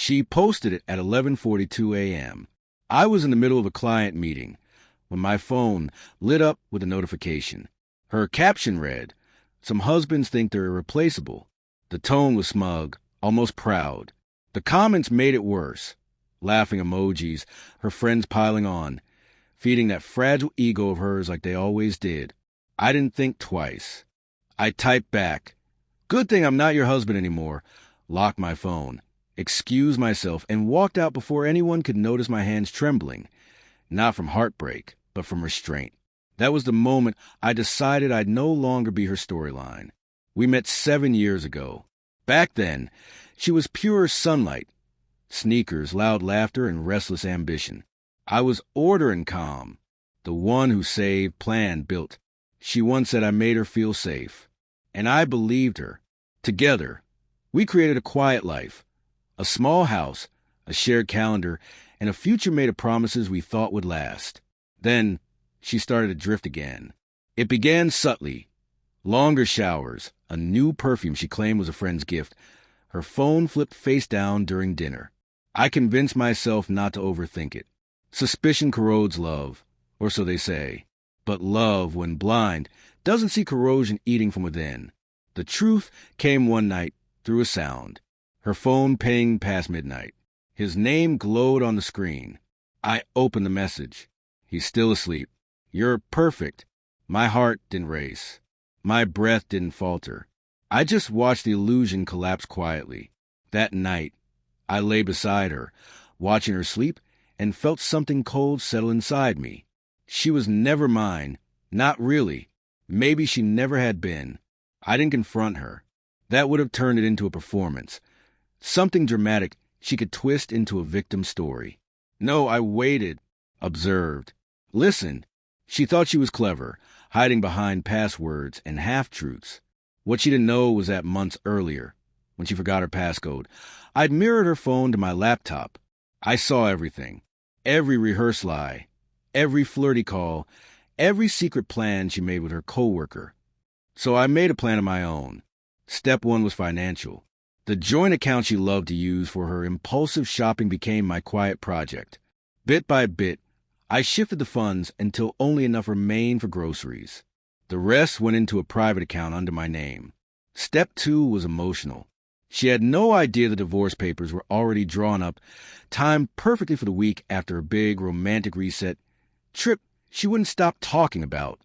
She posted it at 11:42 a.m. I was in the middle of a client meeting when my phone lit up with a notification. Her caption read, "Some husbands think they're irreplaceable." The tone was smug, almost proud. The comments made it worse. Laughing emojis, her friends piling on, feeding that fragile ego of hers like they always did. I didn't think twice. I typed back, "Good thing I'm not your husband anymore," locked my phone, excused myself, and walked out before anyone could notice my hands trembling, not from heartbreak, but from restraint. That was the moment I decided I'd no longer be her storyline. We met 7 years ago. Back then, she was pure sunlight, sneakers, loud laughter, and restless ambition. I was order and calm, the one who saved, planned, built. She once said I made her feel safe, and I believed her. Together, we created a quiet life, a small house, a shared calendar, and a future made of promises we thought would last. Then, she started to drift again. It began subtly. Longer showers, a new perfume she claimed was a friend's gift. Her phone flipped face down during dinner. I convinced myself not to overthink it. Suspicion corrodes love, or so they say. But love, when blind, doesn't see corrosion eating from within. The truth came one night through a sound. Her phone pinged past midnight. His name glowed on the screen. I opened the message. He's still asleep. "You're perfect." My heart didn't race. My breath didn't falter. I just watched the illusion collapse quietly. That night, I lay beside her, watching her sleep, and felt something cold settle inside me. She was never mine. Not really. Maybe she never had been. I didn't confront her. That would have turned it into a performance. Something dramatic she could twist into a victim story. No, I waited, observed, listened. She thought she was clever, hiding behind passwords and half-truths. What she didn't know was that months earlier, when she forgot her passcode, I'd mirrored her phone to my laptop. I saw everything. Every rehearsed lie, every flirty call, every secret plan she made with her coworker. So I made a plan of my own. Step one was financial. The joint account she loved to use for her impulsive shopping became my quiet project. Bit by bit, I shifted the funds until only enough remained for groceries. The rest went into a private account under my name. Step two was emotional. She had no idea the divorce papers were already drawn up, timed perfectly for the week after a big romantic reset trip she wouldn't stop talking about.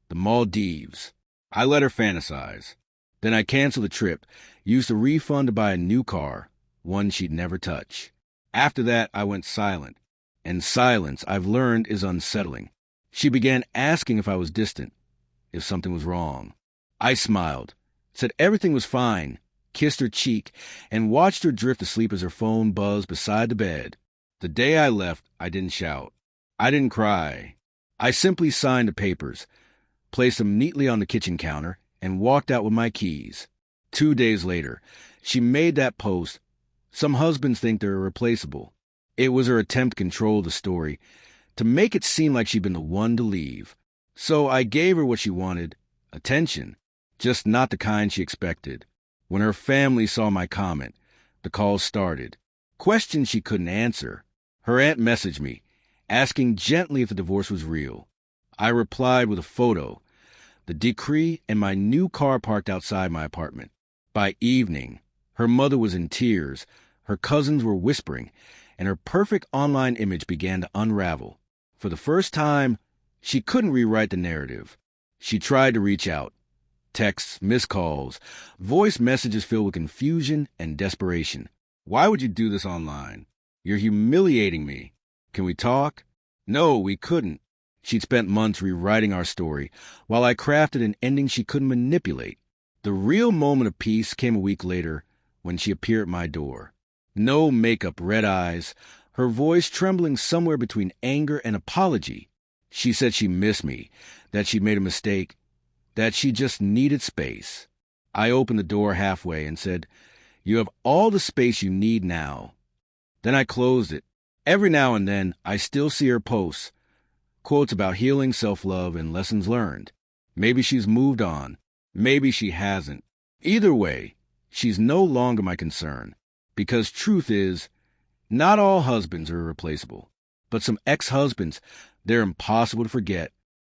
The Maldives. I let her fantasize. Then I canceled the trip, used the refund to buy a new car, one she'd never touch. After that, I went silent. And silence, I've learned, is unsettling. She began asking if I was distant, if something was wrong. I smiled, said everything was fine, kissed her cheek, and watched her drift asleep as her phone buzzed beside the bed. The day I left, I didn't shout. I didn't cry. I simply signed the papers, placed them neatly on the kitchen counter, and walked out with my keys. 2 days later, she made that post, "Some husbands think they're irreplaceable." It was her attempt to control the story, to make it seem like she'd been the one to leave. So I gave her what she wanted, attention, just not the kind she expected. When her family saw my comment, the calls started. Questions she couldn't answer. Her aunt messaged me, asking gently if the divorce was real. I replied with a photo, the decree, and my new car parked outside my apartment. By evening, her mother was in tears, her cousins were whispering, and her perfect online image began to unravel. For the first time, she couldn't rewrite the narrative. She tried to reach out. Texts, missed calls, voice messages filled with confusion and desperation. "Why would you do this online? You're humiliating me. Can we talk?" No, we couldn't. She'd spent months rewriting our story, while I crafted an ending she couldn't manipulate. The real moment of peace came a week later, when she appeared at my door. No makeup, red eyes, her voice trembling somewhere between anger and apology. She said she missed me, that she'd made a mistake, that she just needed space. I opened the door halfway and said, "You have all the space you need now." Then I closed it. Every now and then, I still see her posts, quotes about healing, self-love, and lessons learned. Maybe she's moved on. Maybe she hasn't. Either way, she's no longer my concern. Because truth is, Not all husbands are irreplaceable, but some ex-husbands, they're impossible to forget